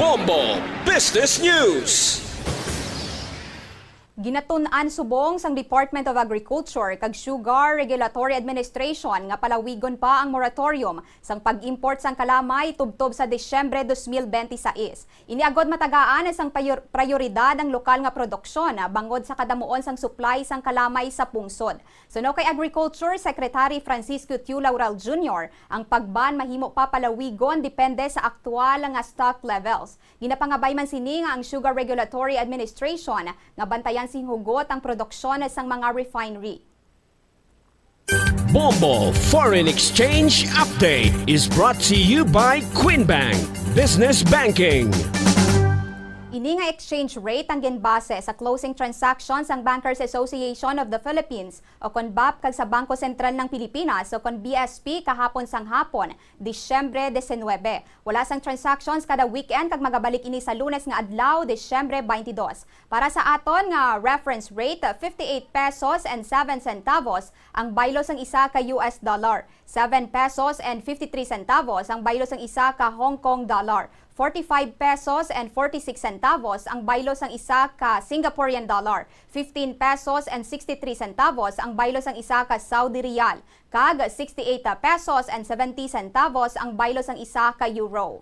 Bombo Business News. Ginatun-an subong sang Department of Agriculture kag Sugar Regulatory Administration nga palawigon pa ang moratorium sang pag-import sang kalamay tubtob sa Disyembre 2026. Iniagod matagaan sang prioridad ang lokal nga produksyon bangod sa kadamuon sang supply sang kalamay sa pungsod. Suno kay Agriculture Secretary Francisco Tiu Laurel Jr., ang pagban mahimo pa palawigon depende sa aktual nga stock levels. Ginapangabay man sini nga ang Sugar Regulatory Administration nga bantayan hugot ang produksyon sang mga refinery. Bombo Foreign Exchange Update is brought to you by Quinbank Business Banking. Ini nga exchange rate ang ginbase sa closing transactions ang Bankers Association of the Philippines o CONBAP kag sa Bangko Sentral ng Pilipinas o BSP kahapon sang hapon, Disyembre 19. Wala sang transactions kada weekend kag magabalik ini sa Lunes nga adlaw, Disyembre 22. Para sa aton nga reference rate, 58 pesos and 7 centavos ang baylo sang isa ka US dollar, 7 pesos and 53 centavos ang baylo sang isa ka Hong Kong dollar, 45 pesos and 46 centavos ang baylo sang isa ka Singaporean dollar, 15 pesos and 63 centavos ang baylo sang isa ka Saudi Riyal, kag 68 pesos and 70 centavos ang baylo sang isa ka euro.